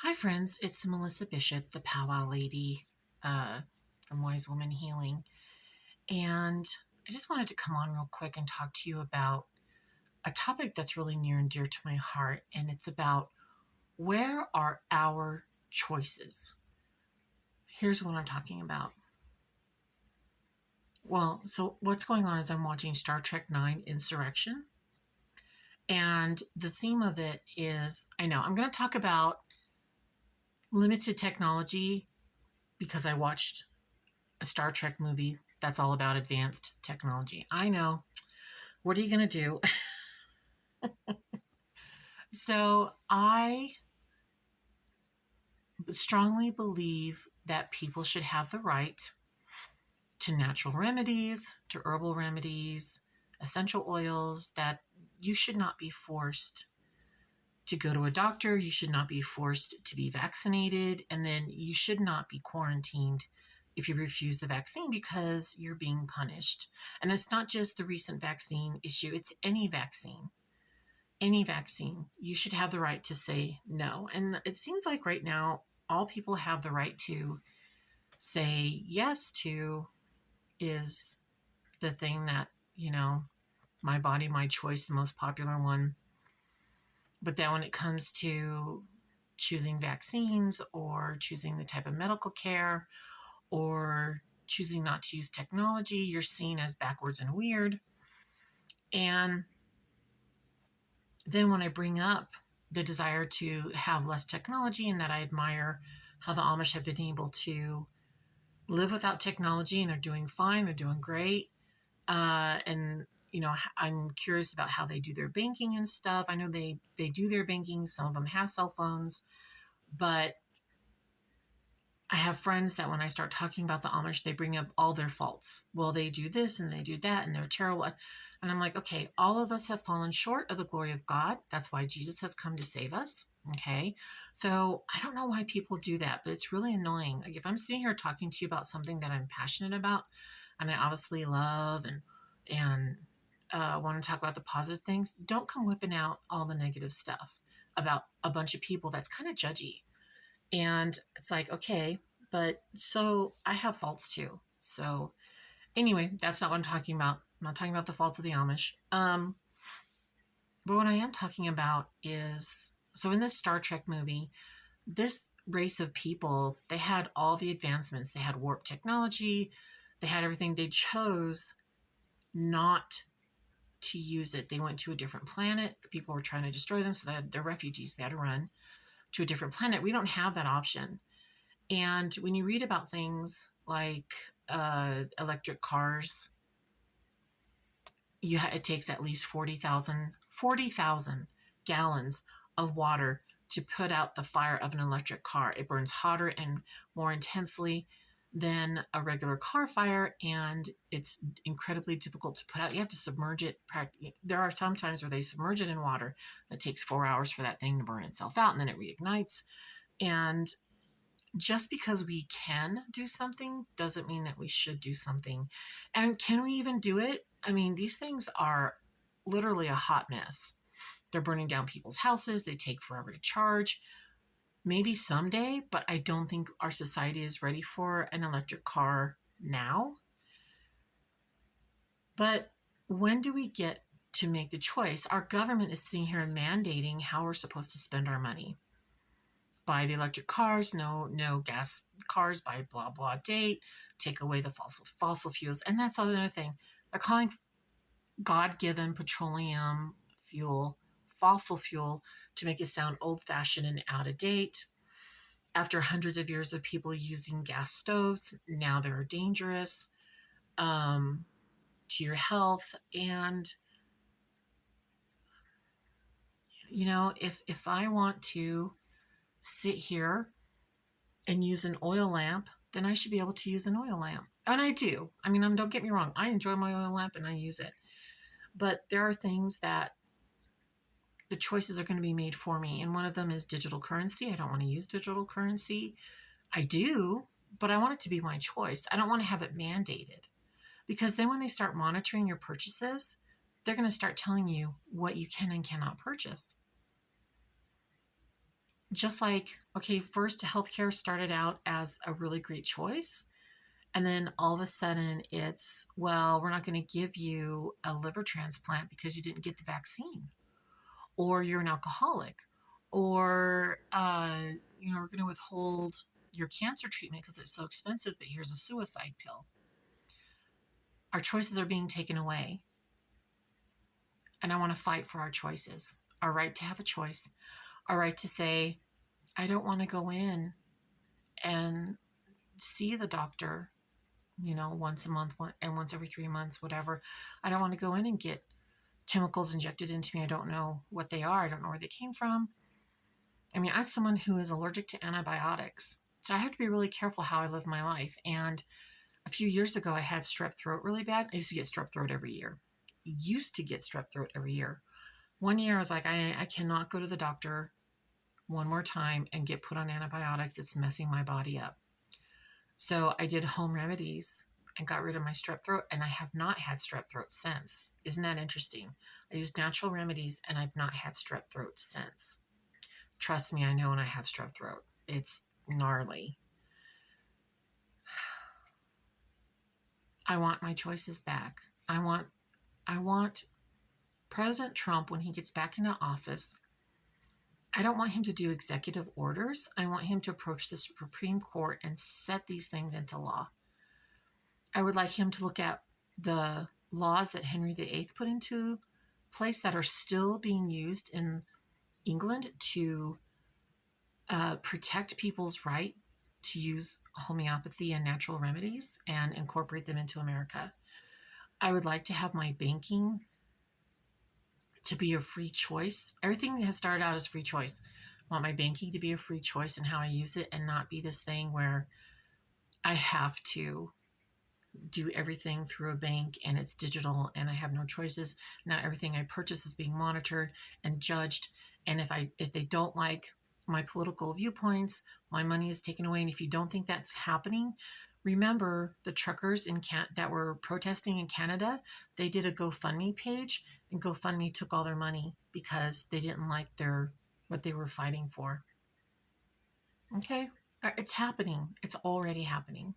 Hi, friends. It's Melissa Bishop, the powwow lady from Wise Woman Healing. And I just wanted to come on real quick and talk to you about a topic that's really near and dear to my heart. And it's about where are our choices? Here's what I'm talking about. Well, so what's going on is I'm watching Star Trek 9 Insurrection. And the theme of it is I know I'm going to talk about limited technology because I watched a Star Trek movie that's all about advanced technology. I know. What are you going to do? So, I strongly believe that people should have the right to natural remedies, to herbal remedies, essential oils, that you should not be forced to go to a doctor. You should not be forced to be vaccinated. And then you should not be quarantined if you refuse the vaccine because you're being punished. And it's not just the recent vaccine issue, it's any vaccine. Any vaccine. You should have the right to say no. And it seems like right now, all people have the right to say yes to is the thing that, my body, my choice, the most popular one. But then when it comes to choosing vaccines or choosing the type of medical care or choosing not to use technology, you're seen as backwards and weird. And then when I bring up the desire to have less technology and that I admire how the Amish have been able to live without technology and they're doing fine, they're doing great. And I'm curious about how they do their banking and stuff. I know they do their banking. Some of them have cell phones, but I have friends that when I start talking about the Amish, they bring up all their faults. Well, they do this and they do that and they're terrible. And I'm like, okay, all of us have fallen short of the glory of God. That's why Jesus has come to save us. Okay. So I don't know why people do that, but it's really annoying. Like if I'm sitting here talking to you about something that I'm passionate about and I obviously love and want to talk about the positive things, don't come whipping out all the negative stuff about a bunch of people that's kind of judgy. And it's like, okay, but so I have faults too. So anyway, that's not what I'm talking about. I'm not talking about the faults of the Amish. But what I am talking about is so in this Star Trek movie, this race of people, they had all the advancements. They had warp technology, they had everything. They chose not to use it. They went to a different planet. People were trying to destroy them, so they're refugees. They had to run to a different planet. We don't have that option. And when you read about things like electric cars, it takes at least 40,000 gallons of water to put out the fire of an electric car. It burns hotter and more intensely than a regular car fire, and it's incredibly difficult to put out. You have to submerge it. There are some times where they submerge it in water. It takes 4 hours for that thing to burn itself out, and then it reignites. And just because we can do something doesn't mean that we should do something. And can we even do it? I mean, these things are literally a hot mess. They're burning down people's houses, they take forever to charge. Maybe someday, but I don't think our society is ready for an electric car now. But when do we get to make the choice? Our government is sitting here and mandating how we're supposed to spend our money. Buy the electric cars, no gas cars by blah blah date, take away the fossil fuels. And that's another thing. They're calling God-given petroleum fuel fossil fuel to make it sound old-fashioned and out of date. After hundreds of years of people using gas stoves, now they're dangerous to your health. And if I want to sit here and use an oil lamp, then I should be able to use an oil lamp. And I do. I mean, don't get me wrong. I enjoy my oil lamp and I use it. But there are things that the choices are going to be made for me. And one of them is digital currency. I don't want to use digital currency. I do, but I want it to be my choice. I don't want to have it mandated. Because then when they start monitoring your purchases, they're going to start telling you what you can and cannot purchase. Just like, Okay, first, healthcare started out as a really great choice. And then all of a sudden, it's, well, we're not going to give you a liver transplant because you didn't get the vaccine, or you're an alcoholic, or, we're going to withhold your cancer treatment because it's so expensive, but here's a suicide pill. Our choices are being taken away. And I want to fight for our choices, our right to have a choice, our right to say, I don't want to go in and see the doctor, once a month and once every 3 months, whatever. I don't want to go in and get chemicals injected into me. I don't know what they are. I don't know where they came from. I mean, I'm someone who is allergic to antibiotics. So I have to be really careful how I live my life. And a few years ago, I had strep throat really bad. I used to get strep throat every year. One year, I was like, I cannot go to the doctor one more time and get put on antibiotics. It's messing my body up. So I did home remedies and got rid of my strep throat, and I have not had strep throat since. Isn't that interesting? I used natural remedies and I've not had strep throat since. Trust me, I know when I have strep throat. It's gnarly. I want my choices back. I want President Trump, when he gets back into office, I don't want him to do executive orders. I want him to approach the Supreme Court and set these things into law. I would like him to look at the laws that Henry VIII put into place that are still being used in England to protect people's right to use homeopathy and natural remedies and incorporate them into America. I would like to have my banking to be a free choice. Everything has started out as free choice. I want my banking to be a free choice in how I use it and not be this thing where I have to do everything through a bank and it's digital and I have no choices. Now everything I purchase is being monitored and judged. And if they don't like my political viewpoints, my money is taken away. And if you don't think that's happening, remember the truckers that were protesting in Canada, they did a GoFundMe page, and GoFundMe took all their money because they didn't like what they were fighting for. Okay, it's happening. It's already happening.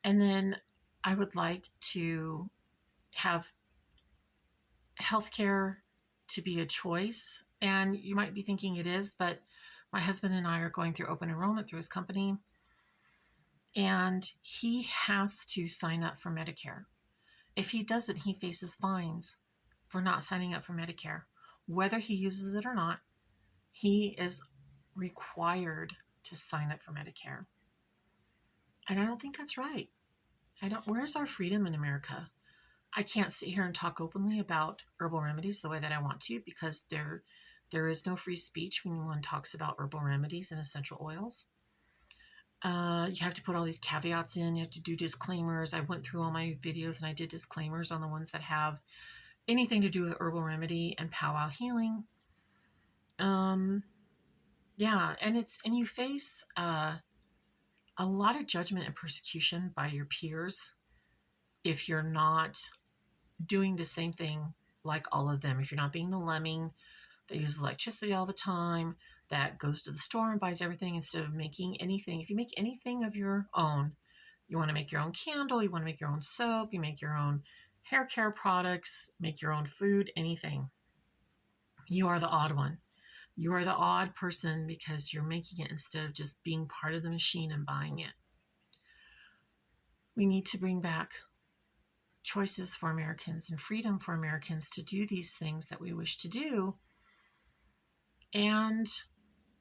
And then I would like to have healthcare to be a choice. And you might be thinking it is, but my husband and I are going through open enrollment through his company. And he has to sign up for Medicare. If he doesn't, he faces fines for not signing up for Medicare. Whether he uses it or not, he is required to sign up for Medicare. And I don't think that's right. Where's our freedom in America? I can't sit here and talk openly about herbal remedies the way that I want to because there is no free speech when one talks about herbal remedies and essential oils. You have to put all these caveats in. You have to do disclaimers. I went through all my videos and I did disclaimers on the ones that have anything to do with herbal remedy and powwow healing. Yeah, and you face a lot of judgment and persecution by your peers if you're not doing the same thing like all of them. If you're not being the lemming that uses electricity all the time, that goes to the store and buys everything instead of making anything. If you make anything of your own, you want to make your own candle, you want to make your own soap, you make your own hair care products, make your own food, anything. You are the odd one. You are the odd person because you're making it instead of just being part of the machine and buying it. We need to bring back choices for Americans and freedom for Americans to do these things that we wish to do and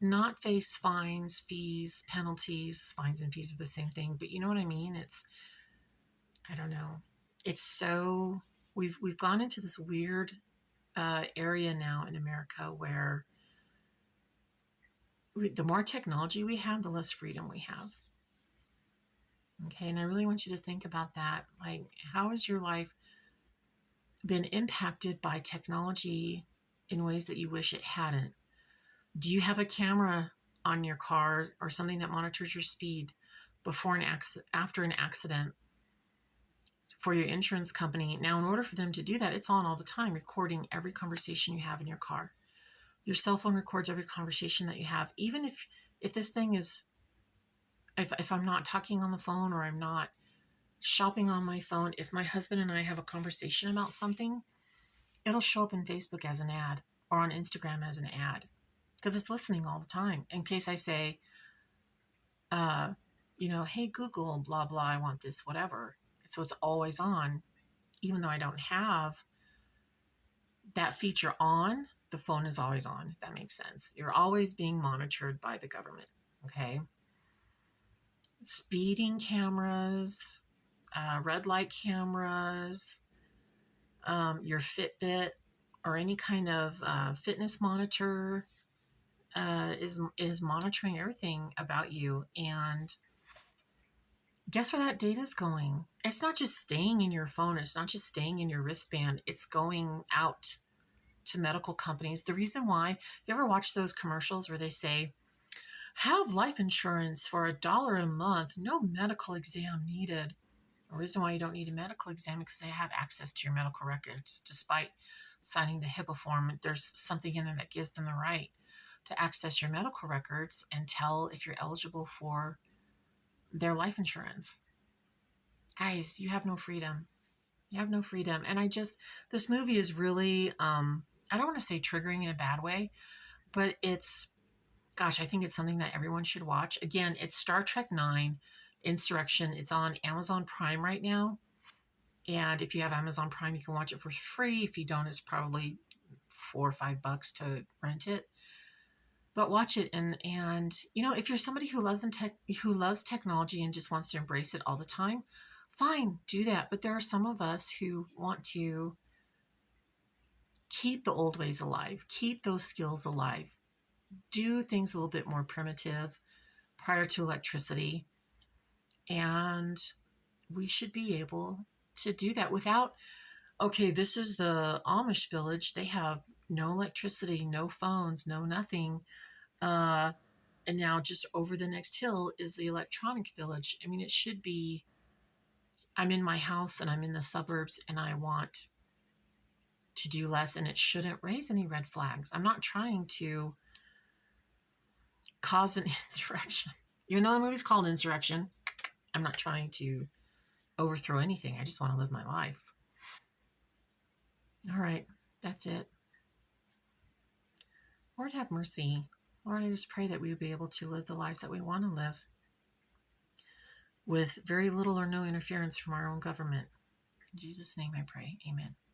not face fines, fees, penalties. Fines and fees are the same thing, but you know what I mean? I don't know. It's so, we've gone into this weird area now in America where the more technology we have, the less freedom we have. Okay, and I really want you to think about that. Like, how has your life been impacted by technology in ways that you wish it hadn't? Do you have a camera on your car or something that monitors your speed before and after an accident for your insurance company? Now, in order for them to do that, it's on all the time, recording every conversation you have in your car. Your cell phone records every conversation that you have. Even if If this thing is, if I'm not talking on the phone or I'm not shopping on my phone, if my husband and I have a conversation about something, it'll show up in Facebook as an ad or on Instagram as an ad because it's listening all the time. In case I say, uh, hey Google, blah blah, I want this, whatever. So it's always on, even though I don't have that feature on. The phone is always on, if that makes sense. You're always being monitored by the government. Okay. Speeding cameras, red light cameras, your Fitbit, or any kind of fitness monitor is monitoring everything about you. And guess where that data is going? It's not just staying in your phone. It's not just staying in your wristband. It's going out to medical companies. The reason why, you ever watch those commercials where they say, have life insurance for $1 a month, no medical exam needed. The reason why you don't need a medical exam is because they have access to your medical records. Despite signing the HIPAA form, there's something in there that gives them the right to access your medical records and tell if you're eligible for their life insurance. Guys, you have no freedom. You have no freedom. And this movie is really, I don't want to say triggering in a bad way, but gosh, I think it's something that everyone should watch. Again, it's Star Trek 9 Insurrection. It's on Amazon Prime right now. And if you have Amazon Prime, you can watch it for free. If you don't, it's probably $4 or $5 to rent it. But watch it, and if you're somebody who loves technology and just wants to embrace it all the time, fine, do that. But there are some of us who want to keep the old ways alive, keep those skills alive, do things a little bit more primitive prior to electricity, and we should be able to do that without. Okay, this is the Amish village. They have no electricity, no phones, no nothing. Uh, and now just over the next hill is the electronic village. I mean, it should be, I'm in my house and I'm in the suburbs and I want to do less, and it shouldn't raise any red flags. I'm not trying to cause an insurrection. Even though the movie's called Insurrection, I'm not trying to overthrow anything. I just want to live my life. All right, that's it. Lord, have mercy. Lord, I just pray that we would be able to live the lives that we want to live with very little or no interference from our own government. In Jesus' name I pray. Amen.